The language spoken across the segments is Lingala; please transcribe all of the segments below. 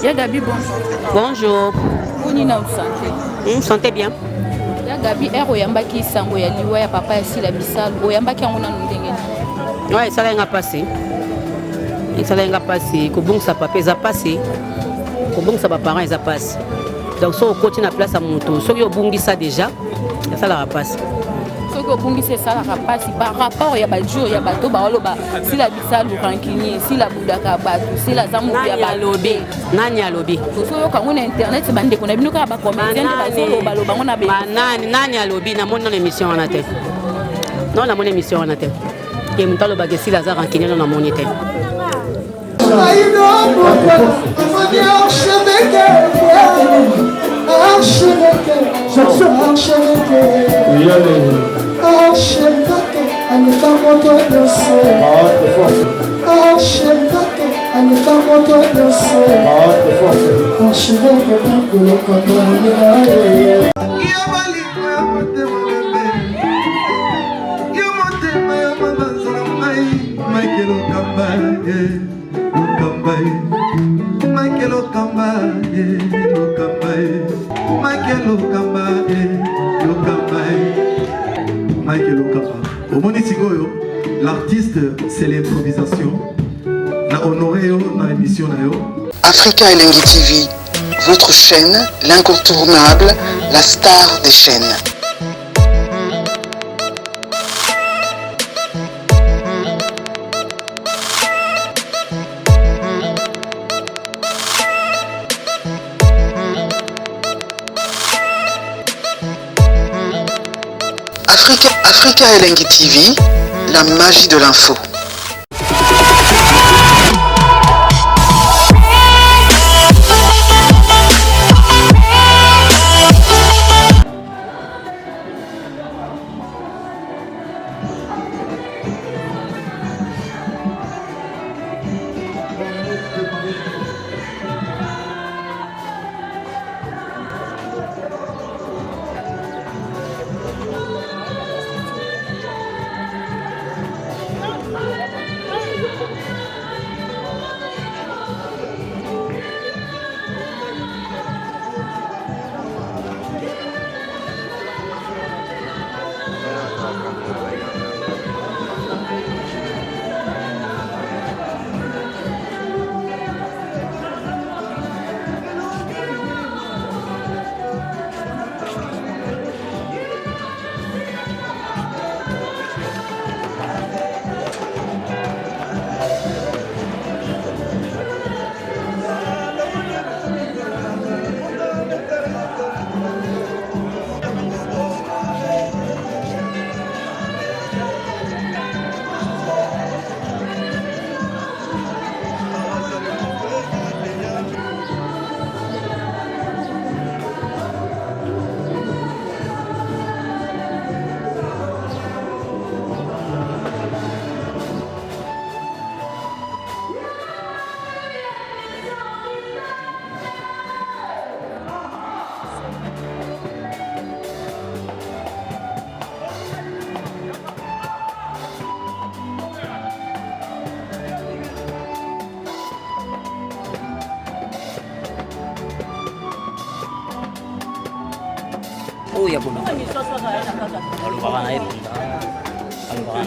Ya Gabi, bonjour. Bonjour. Vous n'y vous sentez? Vous me sentez bien? Ya Gabi, Oyamba qui sango ya liwa ya papa ya sila bisal. Oyamba qui angona ndenge. Ouais, ça l'a passé. Ça l'a passé. Kobong sa papa ça passé. Kobong sa parents ça passe. Donc si on continue à place à mon tour, si on bungi ça déjà, ça la passe. Si on bungi ça la passe par rapport ya badjo ya bato ba oloba si la bisal ou rankini si la budaka bato si la zamu ya balobe nani alobi so yo kango na internet bande ko na bino ka ba comédien de bazolo baloba ngona be nani alobi na mon émission en tête non na mon émission en tête ke mutalo ba si la za rankini na mon tête L'artiste, c'est l'improvisation. La honoré dans l'émission. Africa Elengi TV, votre chaîne, l'incontournable, la star des chaînes. Africa Elengi TV, la magie de l'info.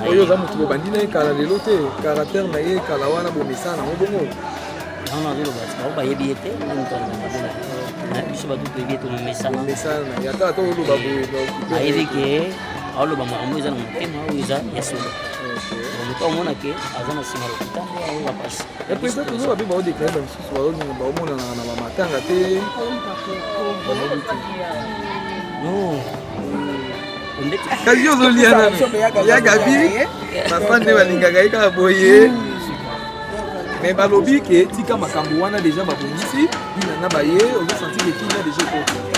oyo za mutu bobandi na ye kala lelo te caractère na ye kala wana bomesana nango bongo bayebi ye te biso bato toyebi ete omesana yaka ata oloba boye ayebi ke aoloba makambo eza na motema oyo eza ya solo moto omona ke aza na nsima lokuta nde aoya pasi epuis pe toujours babi baodeklare bamisusu baomonana na bamatanga te kasi ozolia nano ya Gabi bafa nde balingaka ye kaka boye me balobi ke tika makambo wana deja babongisi bina na baye ozosanti ke kina deja ekoko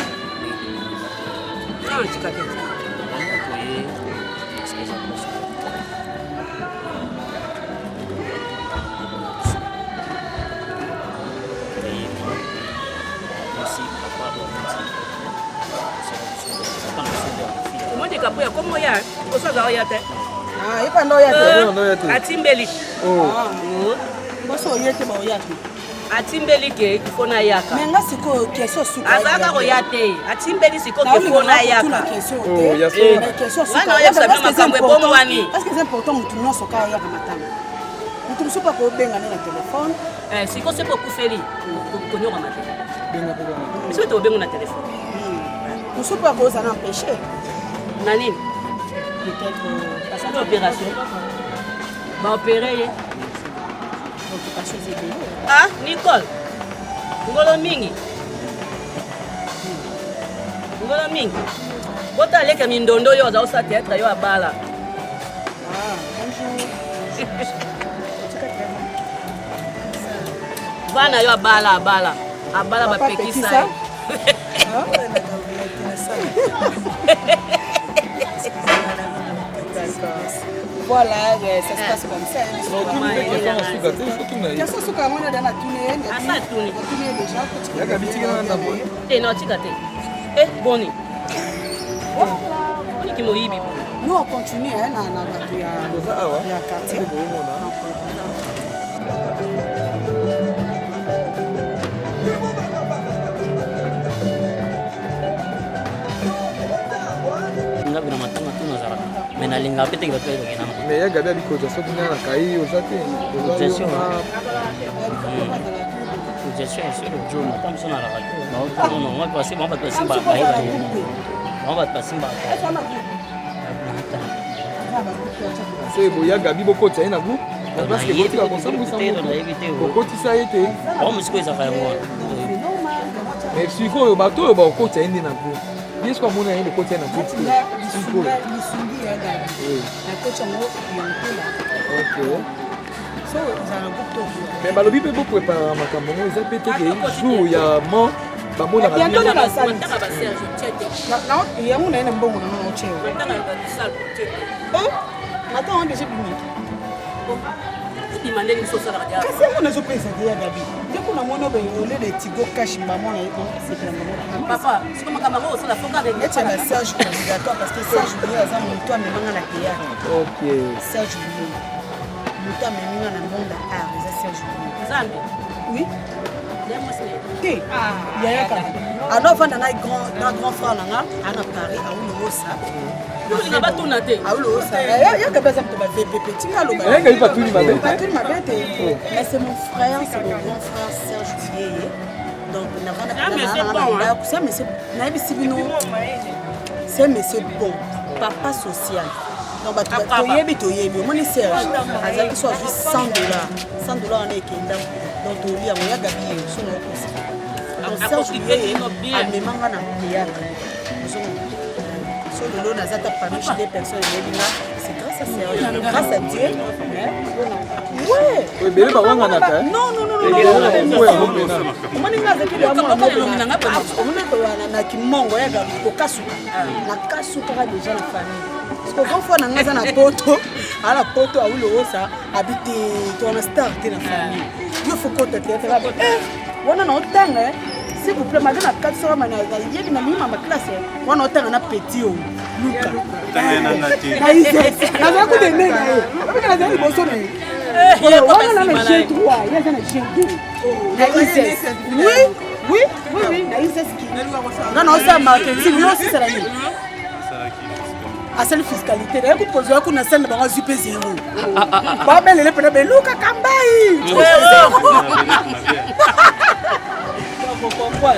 kapuya komo ya kosaza oya te ipanda oya te atimbeli boso oya te ba oya te atimbeli ke ifona yaka menga siko keso suka azaka koyate atimbeli siko ke fona yaka oh ya keso suka wana ya sabi makambo ebomo wani est-ce que c'est important mutu no soka yaka matanga mutu supa ko benga na telefone siko sepo kufeli konyoka mate siko to benga na telefone musupa ko ça n'empêche nani peut-être passer l'opération va opérer occupation zébé ah Nicole ngolo mingi bota leka mindondo yo za osa théâtre yo abala bana yo abala ba pekisa voilà, ça se passe comme ça. Nous on continue dans le quartier. Mais na linga pete kwa kweli kina mama. Mais ya gabi abikoza so kuna na kai ozate. Gestion. Gestion sur le jour na tam sona la radio. Non, on va passer ba kai ba. On va passer ba. C'est bo ya gabi boko tsa ina bu. Parce que boti ka konsamu sambu. Boko tisa ete. On me squeeze affaire moi. Mais si ko ba to ba ko tsa indi na bu. Est-ce qu'on a une côté na petit? Mais balobi pe beaucoup préparer makambo ils ont pété que jour ya mo ba mona ba bientôt na salle na ya mona ina mbongo na no cheo attends on déjà fini imandeni msosa la radio kasi mona zo pesa ya gabi ndeko na mona ba yole de tigo cash ba mona iko c'est vraiment papa c'est comme kama mo sala foka avec et la Serge obligatoire parce que Serge Julien aza mutu amemanga na théâtre OK Serge Julien mutu amemanga na monde art eza Serge Julien Zambi oui T yaya ka alors vanda na grand frère nanga ana Paris a ulo osa na batuna te a ulo osa ya ka baza mto ba VPP tinga lo ba ya ka ipa tuni mabe tuni mabe te mais c'est mon frère c'est mon grand frère Serge Julien donc na vanda c'est monsieur na bibi sibino c'est monsieur bon papa social donc toyebi omoni Serge azaki so juste $100 na ekenda donc tolia moya gabi so na kosi donc Serge amemanga na théâtre so lelo naza ta parmi des personnes c'est grâce à Serge grâce à Dieu oui bébé ba wanga na ka non omoni nga zaki de mwana omoni ko na kimongo ya gabi ko kasuka na kasuka déjà na famille parce que quand fois nanga za na poto ala poto a ulo osa habite to na star te na famille yo faut que tu te wana na otanga s'il vous plaît madame 400 mana yebi na mima ma classe wana otanga na petit o luka na ises na ko de nena avec la zali boso na wana na chez 3 ya na chez 2 na ises oui na ises ki na osa marketing yo si sala ni à celle fiscalité là écoute poser ko na scène ba zupe zéro ba belele pena beluka kambai donc on va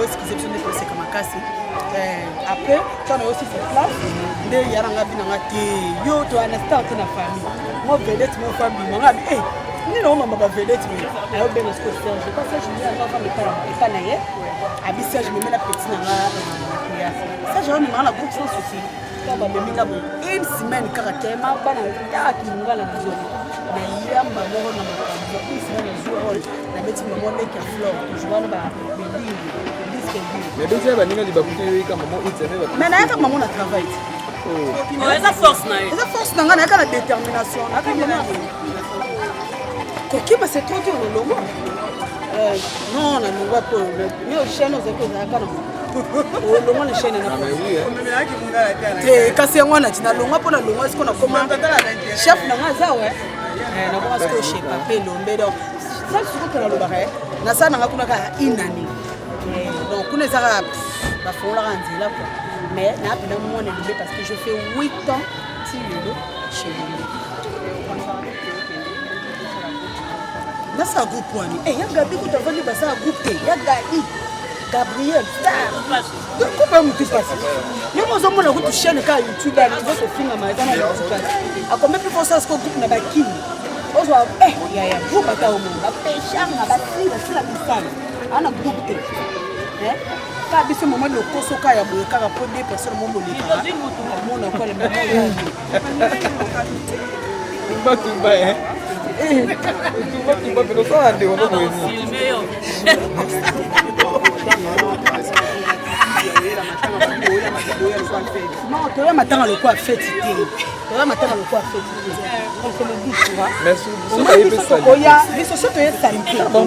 exception de c'est comme casse après tu as aussi cette place de yaranga binanga te yo to understand na famille moi vedette mon famille moi eh ni no mama ba vedette mais ayo ben ce que faire je pense que je viens encore me pas na ye abi Serge me met la petite na ça je me la groupe sans souci ba beminga bo une semaine caractère ma bana ta kinga na zo na yamba moko na makambo une semaine jour na beti maman avec fleur je vois ba building disque mais déjà ba ninga libakuti kama maman itene ba mais na yaka maman na travail eza force na ngana yaka na détermination na kama kokima c'est trop dur le logo non na longwa to mais au chaîne aux écoles na kana longo na chaîne na te kasi yango na tina longo pona longo est-ce qu'on a comment chef na nga za ouais na ko parce que chez papé lombe donc ça ce que la barre na ça na kuna ka inani donc kuna ça ba fola ranzela quoi mais na pena moi ne parce que je fais 8 ans si le chez lui na ça groupe wani eh ya gabi ko tavani ba ça groupe ya gali Gabriel star comment me tout passe mais moi on mona ko chaîne ka YouTube là tu vas te filmer ma dans YouTube a combien plus force ce groupe na ba kini ozwa ya groupe ata o monde ba pêcheur na ba la bisana ana groupe ka biso moment le koso ka ya boye ka pour des personnes mon bolé ka mon na ko le moment Tumba hein tumba pero ça ande on va non, tu vas m'attendre le quoi fait. Tu vas m'attendre le quoi fait. On se le dit, tu vois. Merci. Il y a des sociétés qui sont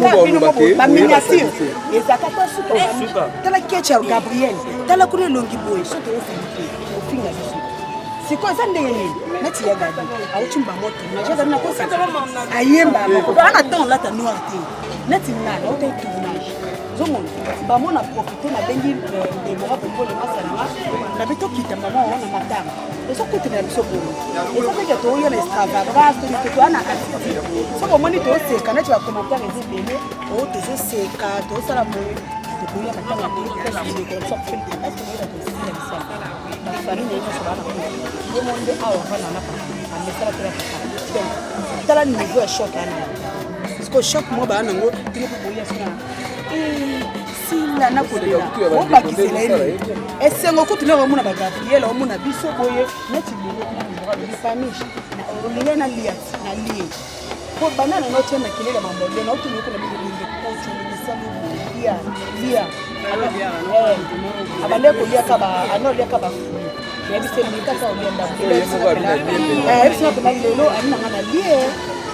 miniature. Et ça t'a pas su. T'as la quête à Gabriel. T'as la couleur longue boy. Ça te fait au fin de la vie. C'est quoi ça ndenge mais tu y a gadi autumba moto na jaza na kosa ayemba moko ba na temps là ta noir té neti na na auto tournage zomon ba mona profiter na bengi de mora pour le masala na beto kita mama ona matanga eso ko tena biso bolo eso ko to yo na extravagance to to ana asiti so ko moni to seka na tu va commenter les bébés o to zo seka to sala mo to ko ya matanga ko ko so film est-ce que tu as ça la famille est sur la demande à on na a mettre la donc tala niveau choc parce que choc moi ba na ngo tini ko boya sona si la na ko la o ba ki seleni esengo ko tuna mo na ba Gabriel o mo na biso boye neti mo na famille na na lia na lia ko banana no tena kilela mambo na utu ko na bingi ko chumi sabu lia abande ko lia ka ba anolia ka ba ya bise mikaka olienda sina kuna lelo amina ngana lie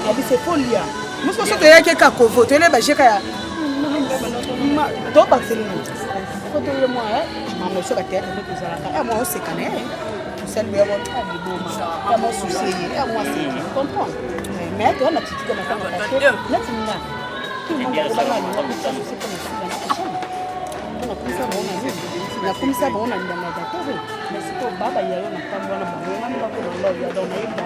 ya bise folia muso soto yake ka kovo tele ba jeka ya to ba selini ko to le moi mama so ba tete ko zala ka moi se kana celle de votre ami boma ya mo souci ya moi c'est comprendre mais to na titi na tanga parce que na tina tout le monde va là na ça c'est comme ça na kumisa bona ndanga da tebe mais c'est ko baba yalo na tambo na bango na mba ko lo ya do na yeba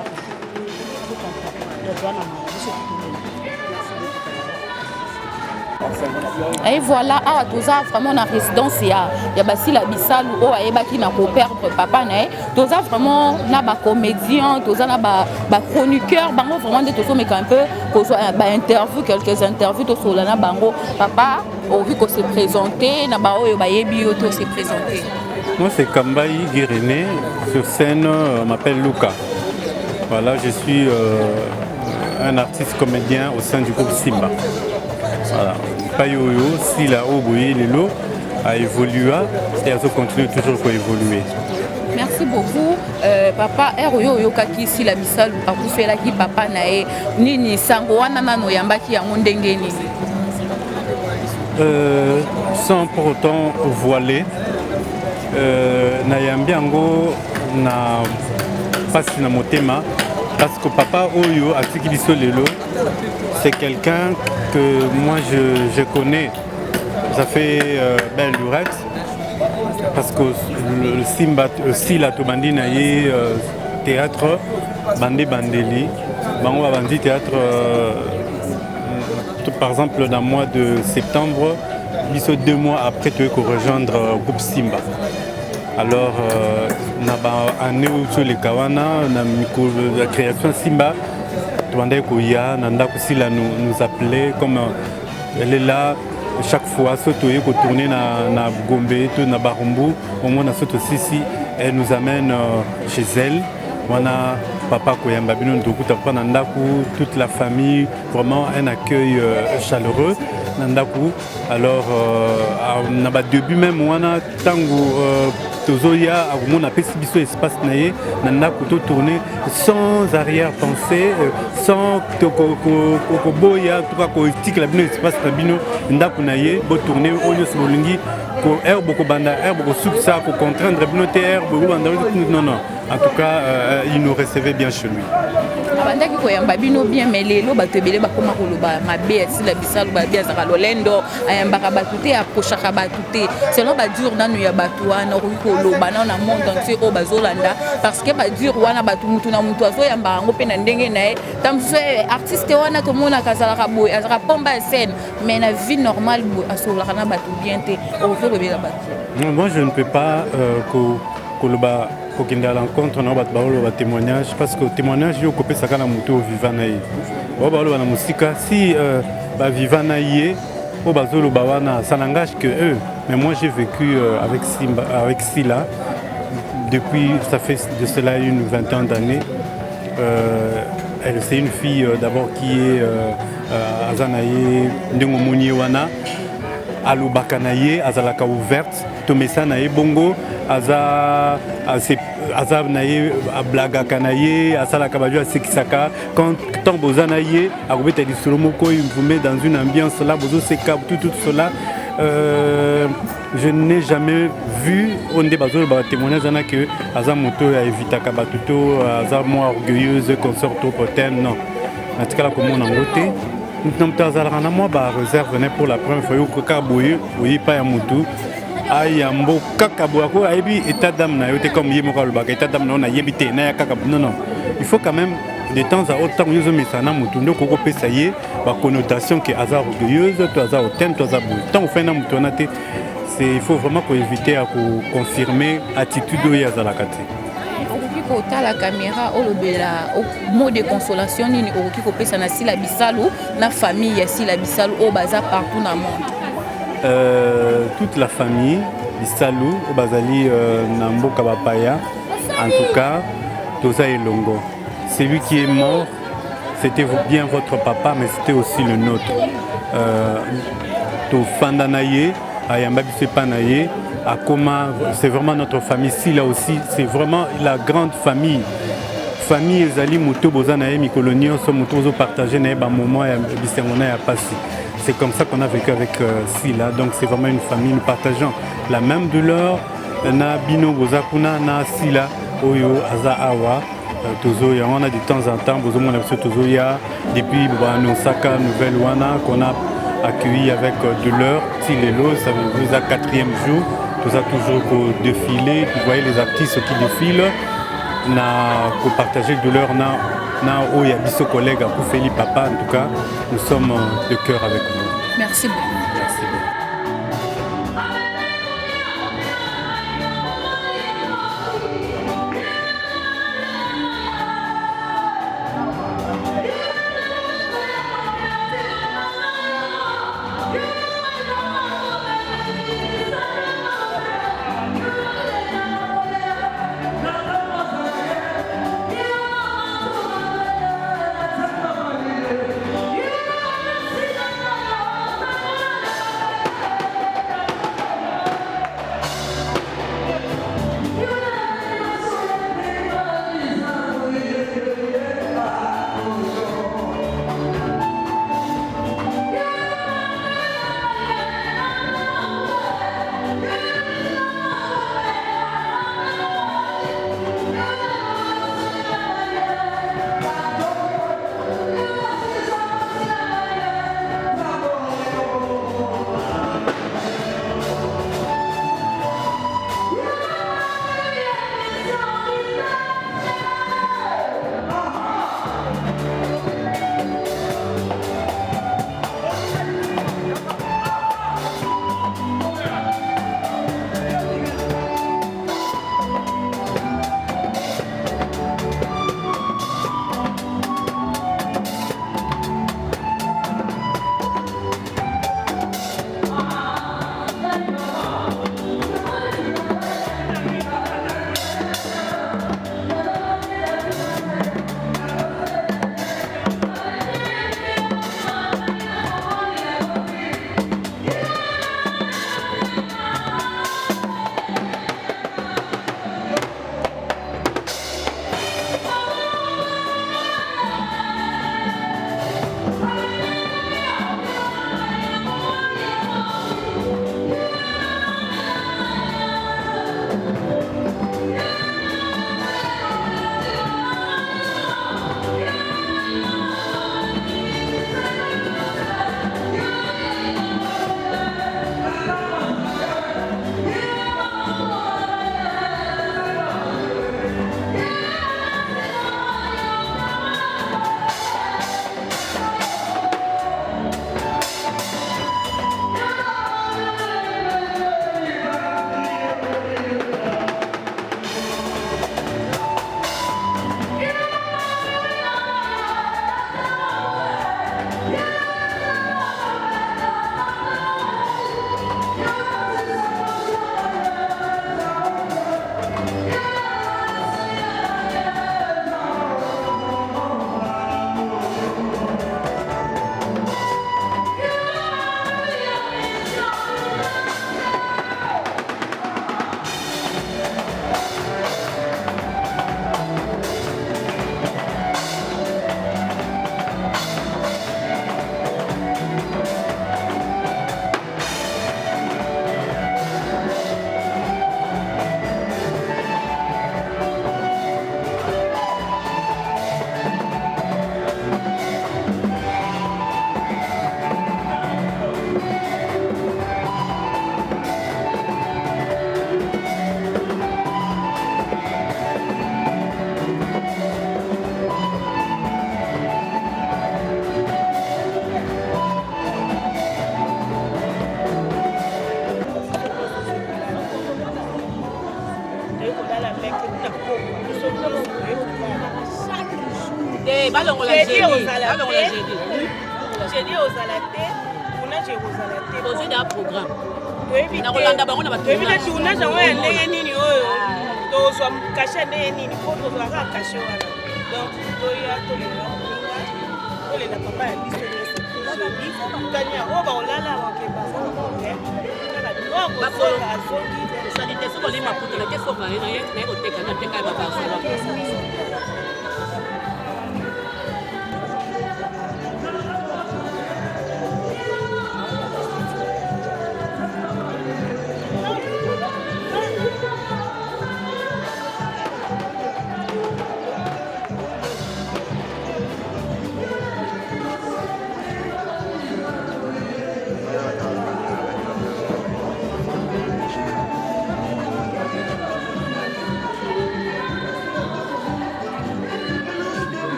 et voilà ah toza vraiment na résidence ya basi la bisalu o ayeba ki na ko perdre papa na toza vraiment na ba comédien toza na ba chroniqueur bango vraiment de tozo meka un peu ko ba interview quelques interviews to sola na bango papa au vu qu'on s'est présenté na ba oyo ba yebi yo to s'est présenté. Moi c'est Kambaï Guéréné, sur scène on m'appelle Luca. Voilà, je suis un artiste comédien au sein du groupe Simba. Voilà. Payoyo, si la Oboye, Lelo a évolué et elle continue toujours pour évoluer. Merci beaucoup. Papa, Eroyo Yokaki, si la misal a fait la qui papa nae, nini sangoana nano yambaki ya mondengeni. Sans pour autant voiler, Nayambiango na passe na motema parce que papa Oyo a Tikibiso Lelo, c'est quelqu'un que moi je connais. Ça fait belle lurette parce que le Simba aussi la Tobandi naye théâtre Bandé Bandeli, Bango Bandi théâtre. Par exemple, dans le mois de septembre, 2 mois après, tu peux rejoindre le groupe Simba. Alors, on est sur les Kawana, la création Simba, nous appelait comme elle est là chaque fois, surtout qu'on tourne dans Gombe, dans Barumbu, au moins aussi, elle nous amène chez elle. Wana papa Koyamba Bino Ndoku Nandaku, toute la famille, vraiment un accueil chaleureux Nandaku. Alors na début même Wana Tango Tozoya a mon appel biso espace naé Nandaku to tourner sans arrière-pensée, sans boya tout cas tique la bino espace na bino Nandaku naé bo tourner oyo solingi ko herbe ko banda herbe ko souksa ko contraindre bino terre bo banda non non. En tout cas, il nous recevait bien chez lui. babandaki koyamba bino bien mais lelo bato ebele bakoma koloba mabe asila bisalu babi azaka lolendo ayambaka bato te aprochaka bato te selon badure nanu ya bato wana okoki koloba nano na monde entier oyo bazolanda parce que badure wana bato mutu na mutu azoyamba yango mpe na ndenge na ye ta mosusu artiste wana tomonaka azalaka boye azalaka pomba ya scène mais na vie normale boye asololaka na bato bien te okoki kobela bato. Moi je ne peux pas koloba kokende à l'encontre na bato baoloba témoignage parce que témoignage yo kopesaka na moto oviva na ye oyo baoloba na mosika si baviva na ye oyo bazoloba wana ça n'engage que eux mais moi j'ai vécu avec Sila depuis ça fait de cela une vingtaine d'années. C'est une fille d'abord qui est Azanaye Ndengomoni wana alobaka na ye azalaka ouverte tomesa na ye bongo aza na ye ablagaka na ye asalaka bajo asekisaka quand boza na ye akobeta lisolo moko vous met dans une ambiance là bozoseka tout cela. Je n'ai jamais vu onde bazo ba témoignage ana que aza moto ya evitaka batuto aza moi orgueilleuse consort trop potente non en tout cas la comme on ngote nous tazalaka na moi ba réserve venait pour la première fois ko ka boye oui pas ya moto ayambo kaka boako ayebi état d'âme na yote comme yemo ka lobaka état d'âme na yebite na ya kaka non il faut quand même de temps à autre temps nous mesana mutundo koko pesa ye ba connotation que hasard orgueilleuse to hasard autant to hasard tant fait na mutona te c'est il faut vraiment qu'on éviter à confirmer attitude ya zalakati okoki kota la caméra olobela mot de consolation nini okoki kopesa na Sila Bisalu na famille ya Sila Bisalu au bazar partout dans le monde. Toute la famille Bisalu au bazali na mboka bapaya en tout cas toza elongo. Celui qui est mort, c'était bien votre papa, mais c'était aussi le nôtre. Fandanaye, Ayamba Bisepanaye, Akoma, c'est vraiment notre famille. Si là aussi, c'est vraiment la grande famille. Famille Ezali Mouto Bozanaye, Mikolonio, Somotozo partagé, Naeba Momo et Bissemona et Apassi. C'est comme ça qu'on a vécu avec Sila. Donc c'est vraiment une famille, nous partageons la même douleur. Na Bino Bozakuna, Na Sila, Oyo, Aza Awa. Tozoya, on a de temps en temps, besoin de Tozoya, depuis Nosaka, Nouvelle Wana, qu'on a accueilli avec douleur. Si les lots, ça veut dire 4e jour, tout ça toujours pour défiler. Vous voyez les artistes qui défilent, pour partager douleur, na Oya Bisso collègue, pour Feli Papa, en tout cas, nous sommes de cœur avec vous. Merci beaucoup. Merci beaucoup.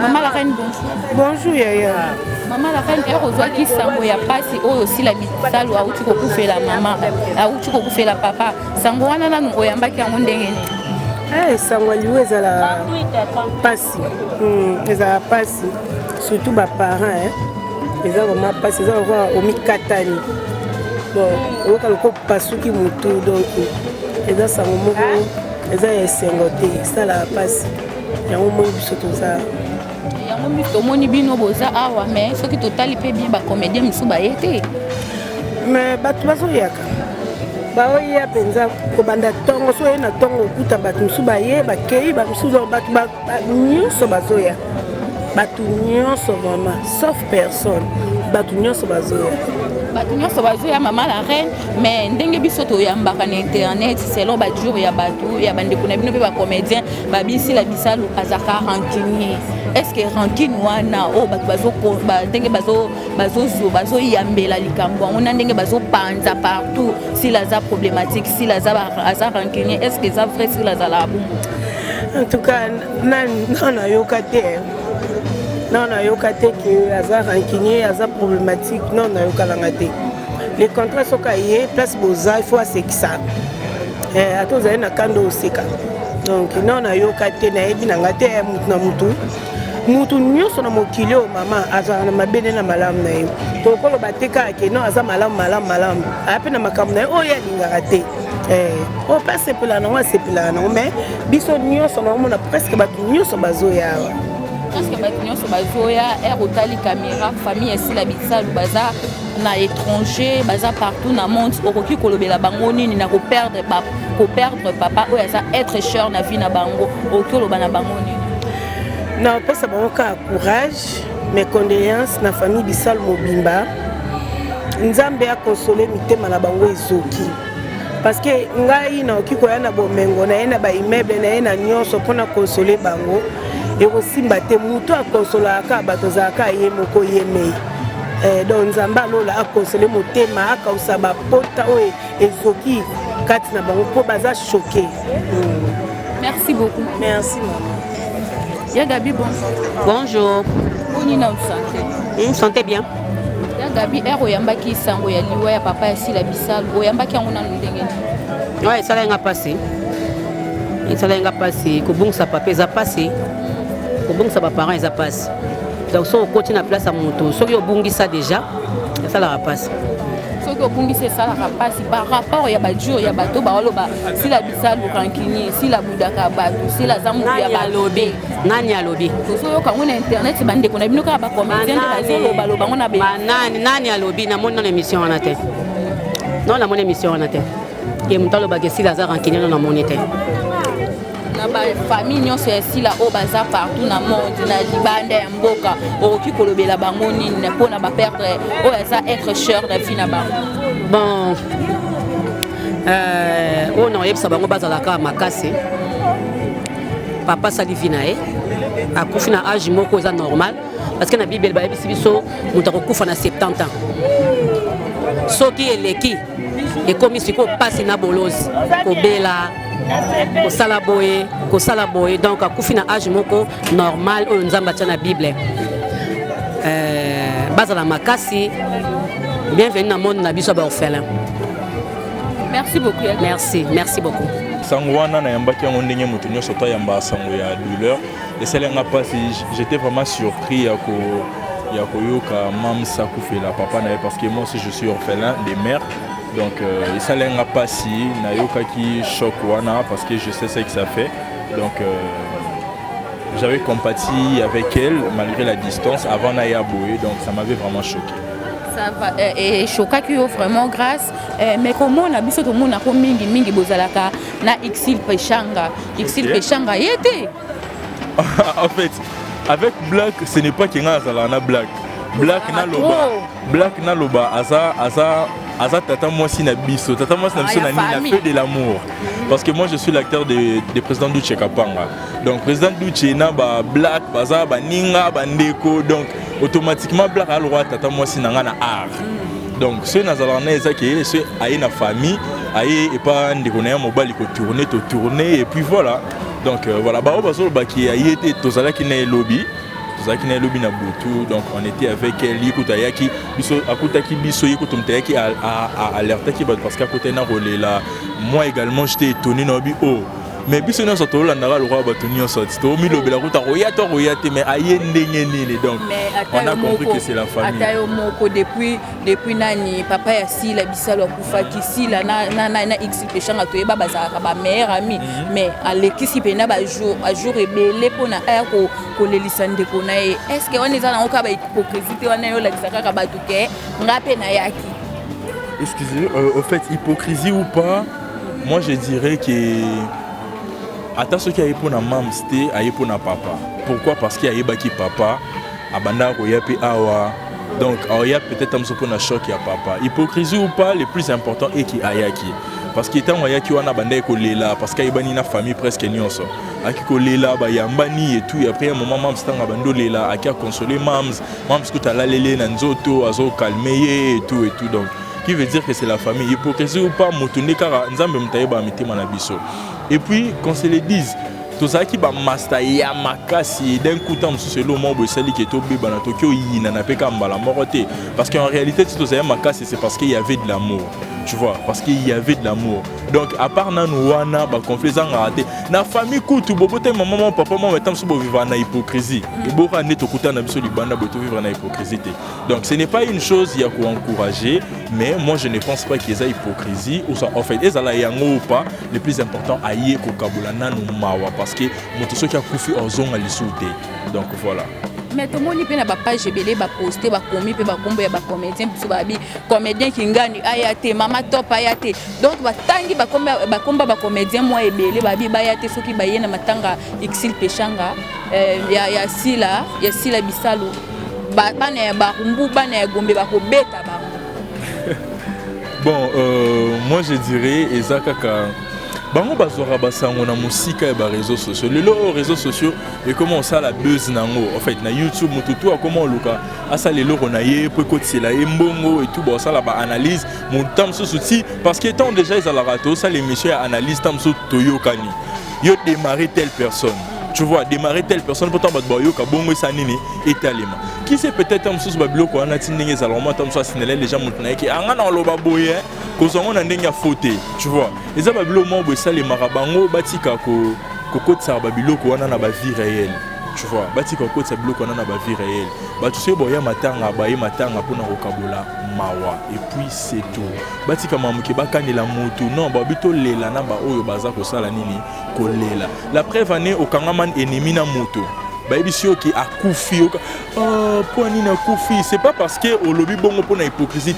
Maman la reine, bonjour. Bonjour Yaya. Maman la reine, erozwaki sango ya pasi oyo osila bisalo auti kokufela mama auti kokufela papa sango wana nanu oyambaki yango ndenge nini? Sango liwo ezala pasi ezala pasi surtout baparent eza vraiment pasi eza lokola omikatani bon oyoka loko pasuki motu donc eza sango moko eza ya esengo te esala pasi yango moni biso toza tomoni bino boza awa mais soki totali mpe bien bacomédien misu baye te mais bato bazoyaka baoya mpenza kobanda ntongo so oye na ntongo okuta bato mosusu baye bakei bamisusu bato nyonso bazoya bato nyonso vraiment sauf personne bato nyonso bazoya bato nyonso bazoya mama la reine mais ndenge biso toyambaka na internet selon bajour ya bato ya bandeko na bino mpe bacomédien babisila bisalu azaka rancunier est-ce que rancune wana o bato ndenge bazoyambela likambo yango na ndenge bazopanza partout sila aza problématique sila aza rancunier est-ce que eza vrai sila azala bongo en tout cas nayoka te non nayoka te ke aza rancunier aza problématique non nayokalanga te les contrats soka ye place boza il faut asekisa ata ozali na kando oseka donc non nayoka te nayebi nanga te mutu na mutu nyonso na mokili oyo mama azala na mabene na malamu na ye tokoloba te kaka ke non aza malamu aya mpe na makambo na ye oyo alingaka te oyo mpe asepelaka nango asepelaka nango mais biso nyonso naomona presque bato nyonso bazoya awa presque bato nyonso bazoya otali caméra famille esila bisalu baza na étranger baza partout na monde okoki kolobela bango nini na koperdre papa oyo aza être cher na vie na bango okoki koloba na bango nini na opesa bango kaka courage mes condoléances na famille bisalu mobimba nzambe akonsole mitema na bango ezoki parce que ngai naoki koya na bomengo na ye na baimmeuble na ye na nyonso mpona konsole bango ekosimba te moto akonsolaka bato azalaka ye moko ye mei donc nzambe alola akonsole motema akausa bapota oyo ezoki kati na bango mpo baza choqué. Merci beaucoup. Merci maman. Ya Gabi, bonjour. Boni na santé. Santé bien. Ya Gabi, oyambaki sango ya liwa ya papa ya sila bisalo. Oyambaki yango na ndenge. Ouais, ça l'a passé. Ça l'a passé. Kobungsa papa za passé. Kobungsa ba parents za passé. Donc so continue na place à moto. So yo bungisa déjà, ça la passe. So yo bungisa ça la passe par rapport ya ba jour ya bato ba oloba sila bisalo rankini, sila budaka bato, sila zamu ya ba lobby. Nani a lobby? So yo ka ngona internet bande ko na bino ka ba comédien de ba loba ngona be. Nani a lobby na mon émission en atteint. Non la mon émission en atteint. Et mon talo ba ke sila za rankini na mon été. Na ba famille nyonso ya sila o baza partout na monde na libanda ya mboka okoki kolobela bango nini mpona baperdre oyo aza être cher na vie na bango. Bon oyo na oyebisa bango bazalaka makasi papa sali vi na ye akufi na age moko eza normal parce que na bible bayebisi biso moto akokufa na 70 ans soki eleki ekomi sikoyo pasi na bolozi kobela kosala boye donc akufi na age moko normal oyo nzambe atia na bible bazala makasi bienvenue na monde na biso ba orphelin. Merci beaucoup. Merci beaucoup. Sango wana na yambaki yango ndenge moto nyonso to yamba sango ya douleur et ça lenga pas j'étais vraiment surpris ya koyoka mam sakufela papa na parce que moi aussi je suis orphelin des mères. Donc ça lenga pas si na yoka ki choc wana parce que je sais ce que ça fait. Donc j'avais compati avec elle malgré la distance avant na yaboé donc ça m'avait vraiment choqué. Ça va et choqué que vraiment grâce mais comment on a biso to mona ko mingi bozalaka na Xil Pechanga yete. En fait avec Black ce n'est pas qu'il y a na Black na loba aza tata moi si na biso tata moi na biso na ni la feu de l'amour parce que moi je suis l'acteur de président Duche Kapanga donc président Duche na ba Black baza ba ninga ba ndeko donc automatiquement Black a le droit tata moi si na na art donc ce nazalana ezaki ce aye na famille aye et pas ndeko na mobile ko tourner et puis voilà donc voilà ba bazo ba ki aye était tozala ki na lobby donc on était avec elle yaki biso akutaki biso yekutumtaki à alerter ki parce qu'à côté na relais là moi également j'étais étonné na bi oh mais biso na soto la ndara le roi batoni sorti to mi lobela kuta royate mais aye ndenge nini donc on a compris que c'est la famille atayo moko depuis nani papa ya sila bisalo akufaki sila na Xil Pechanga toyeba bazaka ba meilleur ami mais alekisi pena ba jour ebele pona aya ko lelisa ndeko na ye est-ce que on eza na oka ba hypocrisie wana yo la bisaka ka batuke ngape na yaki. Excusez au fait hypocrisie ou pas moi je dirais que attends ce qui a pour na mam c'était a pour na papa pourquoi parce qu'il y a baki papa abanda ko yapi awa donc il y a peut-être un peu na choc ya papa hypocrisie ou pas le plus important est qui ayaki parce que tant ayaki wana banda ko lela parce qu'il y a bani na famille presque nyonso aki ko lela ba yambani et tout et après un moment mam stanga bando lela aki a consoler mams ko tala lele na nzoto azo calmer et tout donc qui veut dire que c'est la famille hypocrisie ou pas motoné kara nzambe mtayeba mitema na biso. Et puis, qu'on se le dise, tout ça qui va master ya makasi d'un coup temps sur le mot Bossali qui est au Biba na Tokyo il n'a pas qu'à la moroté parce qu'en réalité tout ça makasi c'est parce qu'il y avait de l'amour tu vois parce qu'il y avait de l'amour donc à part nanouana ba confiance en raté na famille kutu bobote maman papa maman metam so vivre na hypocrisie et boka neto kuta na biso libanda boto vivre na hypocrisie donc ce n'est pas une chose il y a pour encourager mais moi je ne pense pas qu'il y ait hypocrisie ou ça en fait ezala yango ou pas le plus important aye ko kabula nanu mawa parce que moto soki akufi ozonga lisute donc voilà. Mais tout le monde peut na ba page belé ba poster ba komi pe ba kombo ya ba comédien biso ba bi comédien ki ngani ayate mama top ayate donc ba tangi ba komba ba comédien moi ebelé ba bi ba ayate soki ba yena matanga Xil Pechanga ya sila bisalo ba na ba rumbu ba na gombe ba ko beta ba Bon, moi je dirais Ezakaka. Bango bazora basango na musika et réseaux sociaux. Les réseaux sociaux et comment ça la buzz nango. En fait, na YouTube mututu a comment luka asa les loro na ye pour côté la mbongo et tout bon ça la ba analyse mon tam so souci parce que tant déjà ils la rato ça l'émission analyse tam so toyo kani. Yo démarrer telle personne. Tu vois, démarrer telle personne pourtant bat boyo ka bongo sanini étalement. Qui c'est peut-être tam so babilo ko na tindenge za lorma tam so sinele les gens mutna ki anga na loba boye ko zongo na ndenge faute. Tu vois. Les gens babilo mo bo ça les marabango batika ko kokotsa babilo ko wana na ba vie réelle. Tu vois, batika kokotsa babilo ko wana na ba vie réelle. Ba tu sais boya matanga ba ye matanga pona kokabola mawa et puis c'est tout. Batika mamuki bakanela moto non ba bito lela na ba oyo baza ko sala nini ko lela. La preuve année au kangaman ennemi na moto. Baibisio qui a koufi pour nina koufi c'est pas parce que au lobby bongo pour na hypocrisie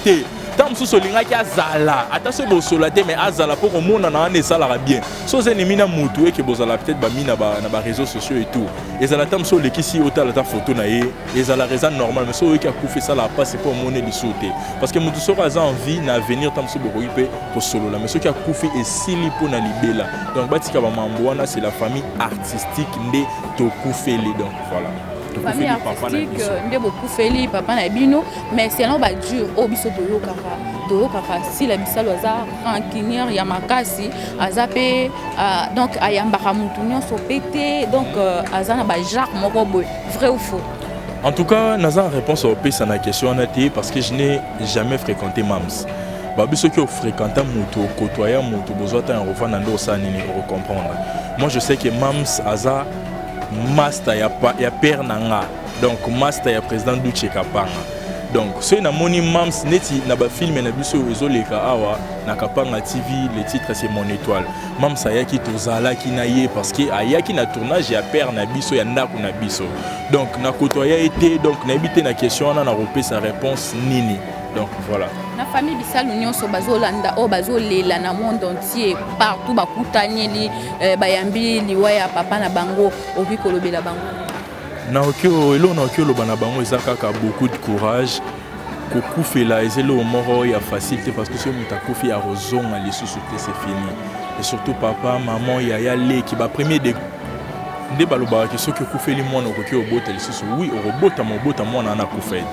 tant sous solinga qui azala attention bo solate mais azala pour monde na ane ça la bien so ennemi na moto et que bozala peut-être ba mina ba na ba réseaux sociaux et tout et ça la tam so le kisi ota la ta photo na ye et ça la raison normal mais so qui a koufi ça la pas c'est pour monnaie de sauter parce que moto so a envie na venir tam so bo ripe pour solo là mais ce qui a koufi et sili pour na libela donc batika ba mamboana c'est la famille artistique ndé to koufeli donc voilà famille artistique ndé beaucoup feli papa na bino mais c'est non ba dur au biso toyo kaka si la bisalo za rancunière ya makasi azape donc ayambaka mutu nyonso pété donc azana ba genre moko boy vrai ou faux. En tout cas naza réponse au pesa na question na té parce que je n'ai jamais fréquenté Mams. Babi ceux qui ont fréquenté mutu côtoyer mutu besoin ta refana ndo ça nini pour comprendre. Moi je sais que Mams aza master ya père nanga donc master ya président Duche Kapanga donc c'est na moni Mams neti na ba film na biso ezoleka awa na Kapanga TV le titre c'est Mon Étoile Mams ayaki tozala ki na ye parce que ayaki na tournage ya père na biso ya ndako na biso donc na kotoya été donc na habité na question na repé sa réponse nini donc voilà na famille bisalu nyonso bazolanda o bazolela na monde entier partout bakutanyeli bayambi liwa ya papa na bango okikolobela bango na okyo elo na okyo loba na bango ezakaka beaucoup de courage kokufela ezelo moro ya facilité parce que si on t'a confié à rozonga les sociétés c'est fini et surtout papa maman yaya leki ba premier de nde baloba ki soki okufeli mwana okoki obota lisusu oui orobota mobota mwana na kufete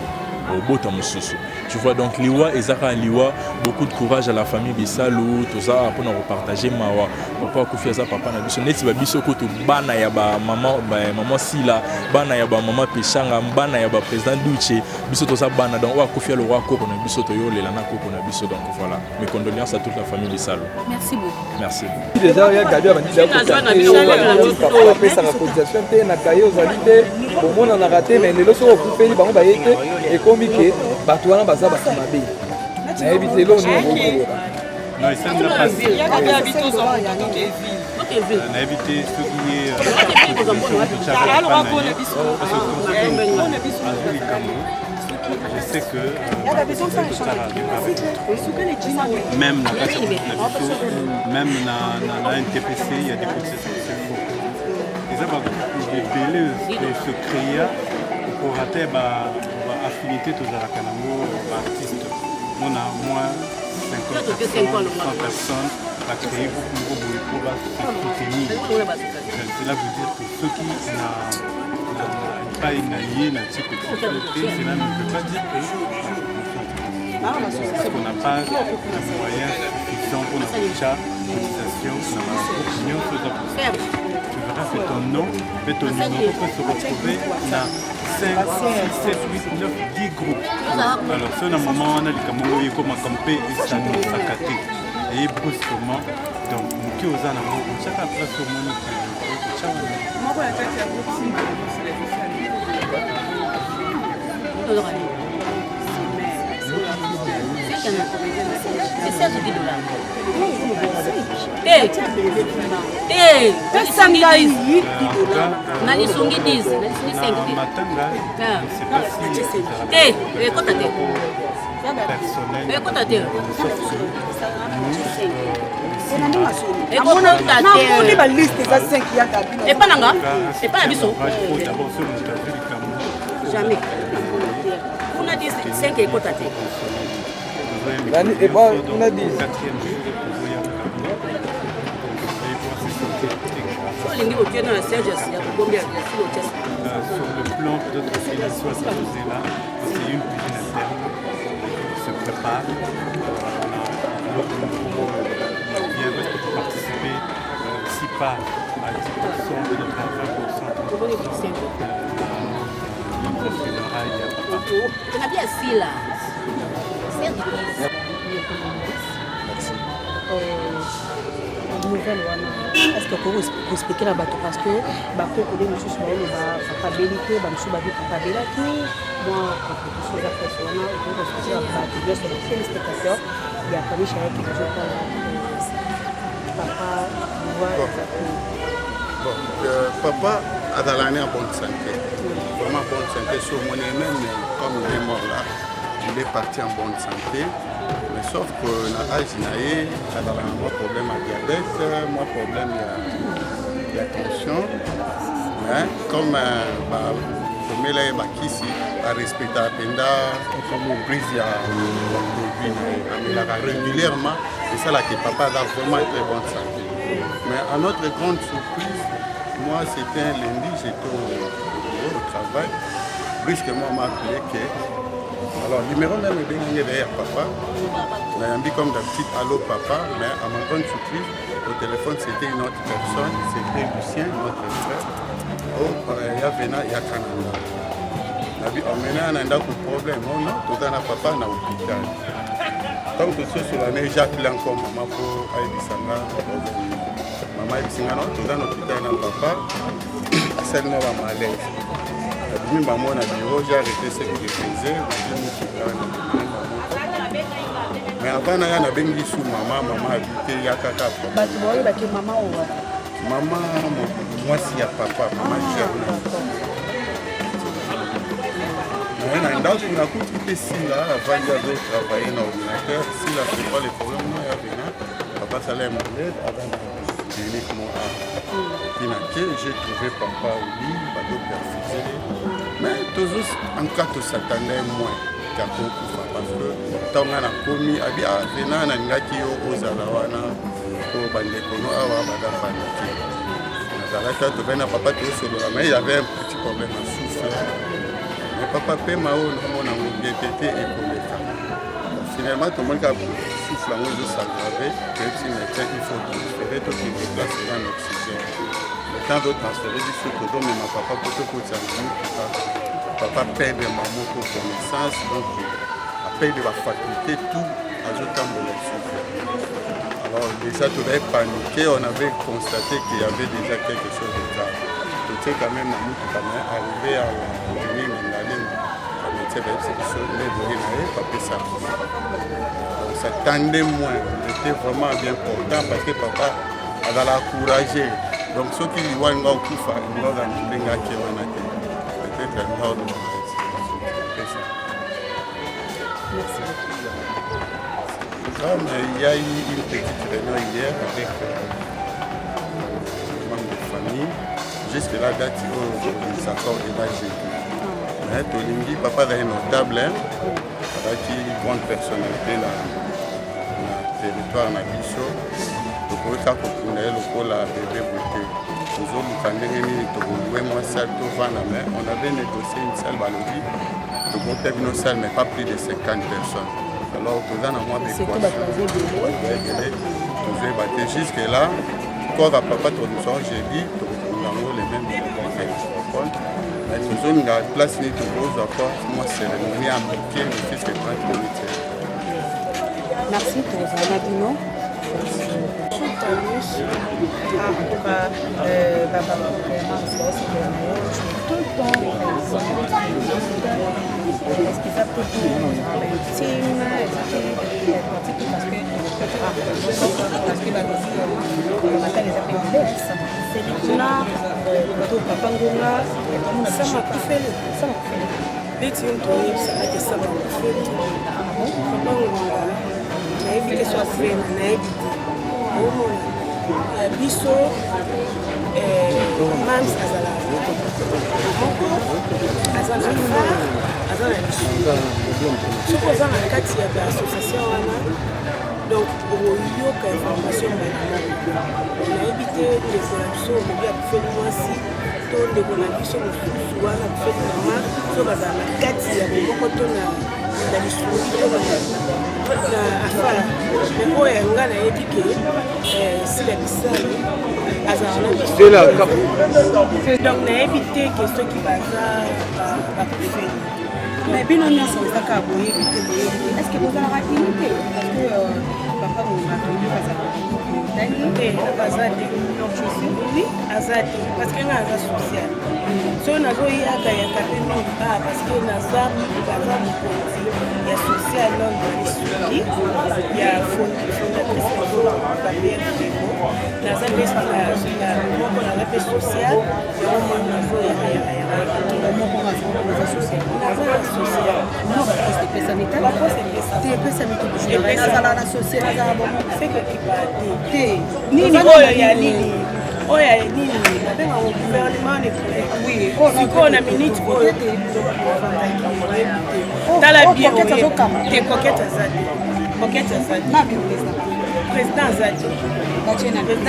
obota mususu tu vois donc liwa ezaka liwa beaucoup de courage à la famille bisalu toza pour nous repartager mawa papa kufia za papa na biso neti ba biso ko to bana ya ba maman sila bana ya ba maman peshanga bana ya ba président Duche biso toza bana donc wa kufia le roi ko na biso to yolela na ko na biso donc voilà mes condoléances à toute la famille bisalu merci beaucoup merci déjà ya gabi ba ndila ko pesa la cotisation te na kayo zalite au monde on a raté mais le so okufeli bango ba yete et que bato wana baza bato mabe nayebi te lo nayebi te soki je sais que même même dans NTPC il y a des processus c'est faux les ababelés se créer pour rater affinité tous à la Kanamo artiste on a moins 50 personnes à créer pour soutenir cela veut dire que ceux qui n'ont pas une alliée cela ne veut pas dire qu'on n'a pas de moyens suffisants pour notre cotisation opinion tu verras que ton nom et ton numéro peut se retrouver dans 5, 6, 7, 8, 9, 10 groupes. Alors, c'est un moment où on a dit comme un campé et ça nous a caté. Et brusquement, donc, nous qui osons en avoir, chaque place au monde, c'est ça qui dit de là. Nani songi 10, nani 5 Nous Et bon, on a dit. Sur le plan peut-être que c'est soit cette là c'est une cuisine interne qui se prépare. Bien pour participer, si pas à 10%, peut-être à 20%. On a bien assis là. Nouvelle est-ce que vous expliquer la bateau parce que bakoko de monsieur sur le papa belité ba monsieur ba papa belaki moi quelque chose à faire sur moi pour expliquer la bateau bien sur les téléspectateurs il y a pas de chérie qui joue papa papa a dans l'année en bonne santé vraiment bonne santé sur mon même comme il est mort là il est parti en bonne santé. Mais sauf que l'âge naïe, il y a un problème à diabète, un problème de tension. Mais comme je mets les ici, à respecter la prise régulièrement, c'est ça là que papa a vraiment très bonne santé. Mais à notre grande surprise, moi c'était un lundi, j'étais au travail. Brusquement on m'a appelé que. Alors, le numéro même est bien derrière papa. On a dit comme d'habitude, allô papa, mais à ma grande surprise, au téléphone c'était une autre personne, c'était Lucien, notre frère. Oh, il y a Vena, il y a Canada. On a dit, on a un problème, oh non, tout à papa dans l'hôpital. Comme que ce sur l'année, j'appelle encore maman pour Aïbissanga. Maman Aïbissanga, non, tout dans l'hôpital, papa, seulement à malaise. Même maman a dit, oh, j'ai arrêté ce que je faisais. Mais avant, il y a un sous maman habité, il y a caca. Maman, moi, si y a papa, maman, j'ai un donc, on a coupé ici, là, avant de travailler dans l'ordinateur. Si là, c'est pas les problèmes, non, il y a papa, ça allait m'aider avant de cliniquement à Pinaké. J'ai trouvé papa au lit, pas de perfusé. Mais toujours, en cas de s'attendait moins qu'à beaucoup, parce que tant qu'on a commis, à bien, venant à Ngaki aux Alawana, au Bandekono, à Wabada Paniké. Papa, mais il y avait un petit problème à souffler. Mais papa paie ma eau, on a bien été écoulé. Finalement, tout le monde a soufflé en eau de s'aggraver. Même si il faut transférer tout ce qui est déplacé en oxygène. Le temps de transférer du sucre d'eau, mais ma papa peut te papa perd de maman pour connaissance, donc après de la faculté, tout ajoutant de l'oxygène. Alors déjà, tout avait paniqué, on avait constaté qu'il y avait déjà quelque chose de grave. Tout est quand même arrivé à la venir on s'attendait moins, on était vraiment bien content parce que papa a encouragé. Donc ceux qui voient un gars au Koufa, ils vont dans les gars qui ont été peut-être un ordre de merci beaucoup. Il y a eu une petite réunion hier avec les membres de famille. Jusque là, date où ils accordent des bâges. Mais Tolingi, papa est notable, avec une grande personnalité dans le territoire de Bicho. Donc, on a bébé beauté. On avait négocié une salle balogie. Donc, on a une salle, mais pas plus de 50 personnes. Alors, tout ça, on a des équations. Jusque là, quand papa j'ai dit, on a les mêmes microphones. Mais toujours, on a place ni tout rose, moi, cérémonie appliquée, mais c'est 30 minutes. Merci pour Zanabino. biso mams azala moko aza na biso soki oza na kati ya baassociation wana donc oyoka information nayebi te ndeko na biso olobi akufeli mwasi to ndeko na biso mosusu wana akufeli mama so bazala na kati ya bomoko to na lisungi to na afara me oyo yanga nayebi ke sila bisali azala na biso donc nayebi te ke soki baza bakufeli mais bino nyonso ezaka boyebi te est-ce que bozalaka ini te parce que papa momatoli bazala te oui aza te parce que nga aza social so nazoyaka yaka mpe mingi parce que naza mokonzi ya social nonde lisungi ya fondatrice babrdemo naza mpe moko naza mpe social yango nazoyaka social nini oyo ya nini oyo ya nini nabenga ngo gouvernement sikoyo na minute oyo tala bien te kokete aza te président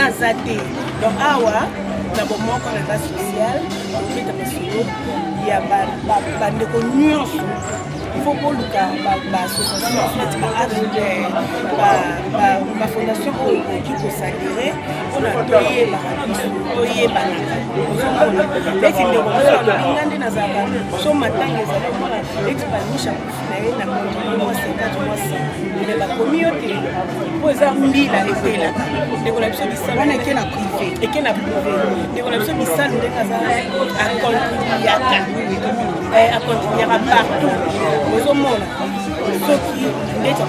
aza te donc awa na bomoko na ba social okita masolo ya bandeko nyonso il faut koluka baassociation bafondation oyo ekoki kosalire mpona toyebanaka leki ndeko moso alolinga nde nazalaka so matanga ezali omona expanisha kofi na ye na kontinue mwa 50 mwa 100 me bakomi yo te mpo eza mbila epelaka ndeko na biso bisalo eke na privé ndeko na biso bisalo ndenge aza akontinuyaka akontinuaka partout ozomona soki ndeti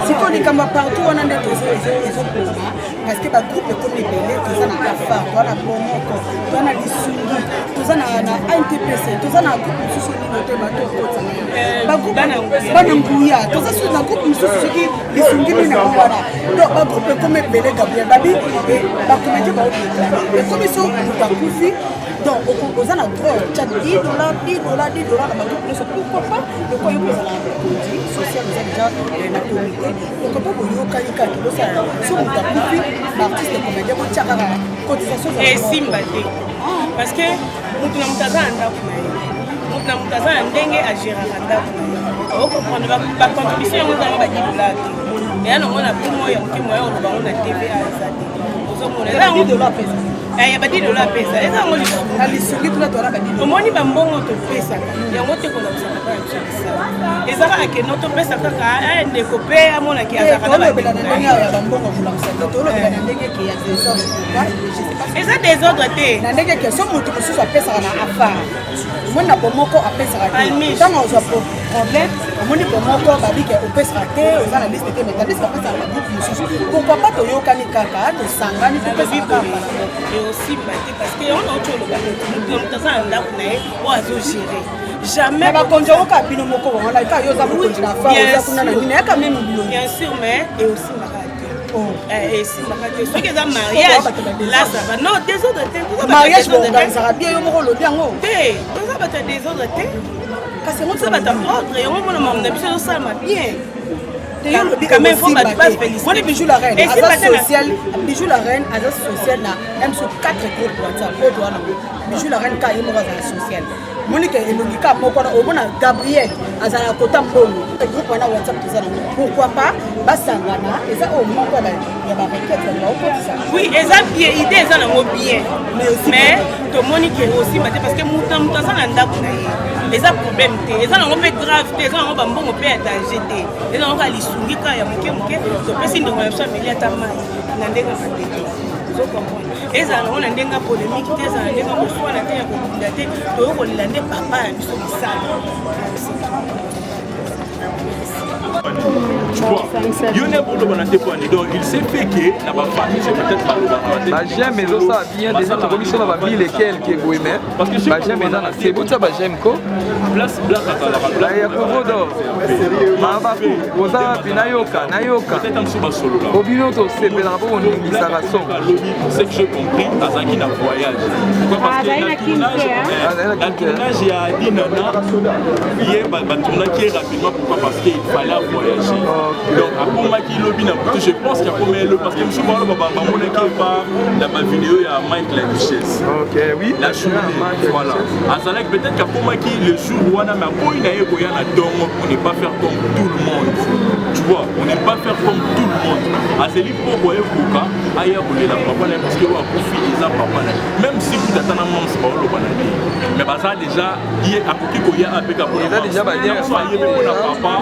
sikoyo likambo partout wana nde ezokoma parce que bagroupe ekomi ebele toza na afar toza na bomoko toza na lisungi toza na ntpc toza na groupe mosusu nino te batokotana bana nguya toza su na groupe mosusu soki lisungi nini yango wana donc bagroupe ekomi ebele gabriel babi bakomedi baodeklame ekomi so bakufi donc oza na droit tya $10 na bagroupe nyonso pourquoi pas loko yo kozala na produit social eza déjà na comité pourquoi pas boyokani kaka bosala so moto akufi baartiste comédien botya kaka cotisation esimba te parce que moto na moto aza na ndako na ye moto na moto aza na ndenge agéraka ndako na ye okomprendre bacontribution yango ezanga $10 te eya nango na primo ya moke moya oloba ngo na tva eza te ozomona eza yango ya $10 apesa eza yango lisungi tuna toala $10 omoni bambongo topesaka yango te kolakisaka mpa ya biso bisala ezaka akeno topesa kaka ndeko mpe amonaki azaka eza désordre te na ndenge ke so moto mosusu apesaka na afar omoni na bomoko apesaka te ntango ozwa problème omoni bomoko babike opesaka te oza na liste te metandisi bapesaka na groupe mosusu pourquoi pas toyokani kaka tosangani topesaka osimba te parce que yango nauti oloba moto aza na ndako na ye oyo azogere jamais bakonzi oyoka bino moko wana ka yo oza mokonzi na far oza kuna na nini yaka meme bilongi bien sûr mais eosimbaka te esimbaka te soki eza mariage là ça va non désordre te mariage boorganisaka bien yo moko olobi yango te toza bato ya désordre te kasi yango toza bato ya ordre yango mona mamu na biso ezosalama bien Moi, Bijou la Reine, Bijou la Reine, a social na M4 groupes WhatsApp. Bijou la Reine, quand il est social. Monique et Monica, au moins Gabriel, Azana Kota Mbongo, le groupe WhatsApp, pourquoi pas Bassangana, et ça au moins, il y a ma requête, oui, exact, idée, ça n'a bien. Mais, Monique aussi, parce que Moutam, ça n'a pas eza problème te eza nango mpe grave te eza nango bambongo mpe ya danger te eza nango alisungi kaka ya moke moke topesi ndeko na biso ameli ata mai na ndenge matete ozokomprendre ezala nango na ndenge polémique te ezala na ndenge koswana te ya kokunda te toyo kolela nde papa ya biso misala yo ne bolo banate pour ani donc il s'est fait que na ba famille c'est peut-être pas le banate ba j'aime mais ça bien déjà to commission na ba ville lesquelles que goïmé ba j'aime na c'est bon ça ba j'aime ko place black la ya kovodo mabaku oza binayoka nayoka peut-être un sous solo là obino to sepela bo ningi sarason c'est que j'ai compris azaki na voyage pourquoi parce que la tournage ya dinana hier ba tournage rapidement pourquoi parce qu'il fallait voyager donc à Pomaki lobby je pense qu'il y a combien le parce que monsieur Balo baba mon équipe pas la vidéo il y a Mike la Duchesse OK oui la journée voilà azalek peut-être qu'à Pomaki le jour où on a ma boy na yeko ya na dongo on n'est pas faire comme tout le monde tu vois on n'est pas faire comme tout le monde azeli pour boyer koka aya bolela papa là parce que wa kofi eza papa là même si vous attendez maman c'est pas le banani mais baza déjà il est à koki ko ya apeka pour il a déjà ba dire soyez pour na papa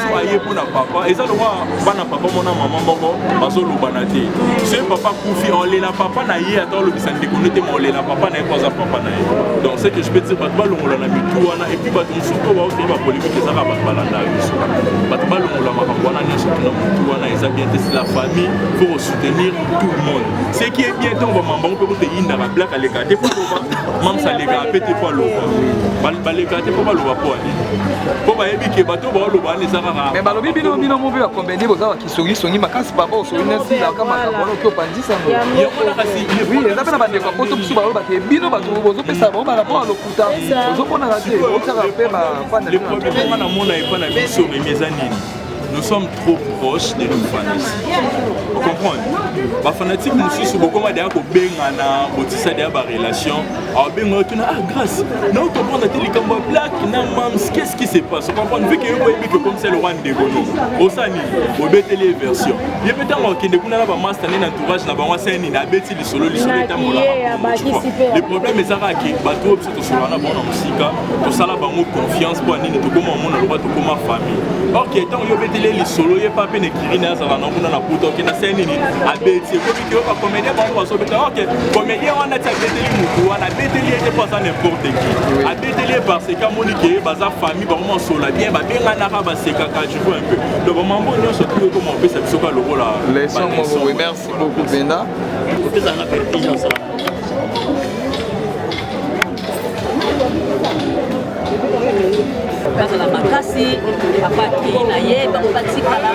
soyez pour na papa eza le roi bana papa mona maman moko bazo lo banati c'est papa kofi on les na papa na ye attends le bisandi connaître mon les na papa na pas papa na donc c'est que je peux dire pas longola na mitu wana et puis bato musuko ba ote ba polémique ezaka bato balanda biso bato balongola makambo wana nyonso tuna mutu wana eza bien c'est la famille faut soutenir tout le monde ce qui est bien tant ba mambo peut te yinda ba black à l'écart pour ba mam ça les gars pété pas loba ba l'écart pour ba loba po ani po ba yebi ke bato ba loba ne zaka mais ba lobi bino mo be ba combien boza ki songi makasi papa so ina si la kama ka bono ko pandisa no yo kona kasi oui eza pena ba de ko to biso ba loba ke bino bato bozo pesa ba ba po lokuta bozo pona la te le problème on a mon pas na biso mais mes amis nous sommes trop proches de nos familles. Vous comprenez? Les fanatiques nous suivent beaucoup de gens qui ont des relations. Grâce, nous comprenons que les camps black, qu'est-ce qui se passe? Vous comprenez? Vu que vous comme c'est le roi de Gono, au Sani, au BTL version. Il y a peut-être que nous avons un master dans l'entourage, nous avons un BTL solo, le problème est que les bateaux sont sur la musique, tout ça, nous avons confiance pour nous, tout comme on a le droit, tout comme ma famille. Or, qui est temps, les solo ye pas peine écrire na ça va non na poto qui na scène ni abeti ko biki ko comédien bon ko so beta OK comédien on a tabeteli mutu on a beteli et pas ça n'importe qui abeteli parce que monique baza famille vraiment solo bien ba benga na ba seka ka tu vois un peu donc mambo nyo so tout comment on peut ça biso ka logo la leçon oui merci beaucoup Benda ko pesa na pertinence ça Parce que la makasi, papa qui na ye, bango batikala.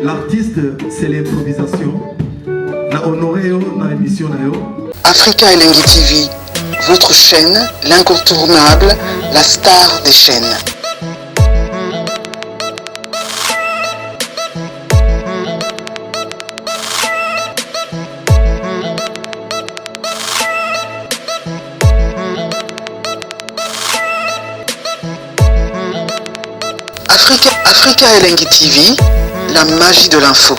L'artiste, c'est l'improvisation. Na honoré dans l'émission. Africa Elengi TV, votre chaîne, l'incontournable, la star des chaînes. Africa Elengi TV, la magie de l'info.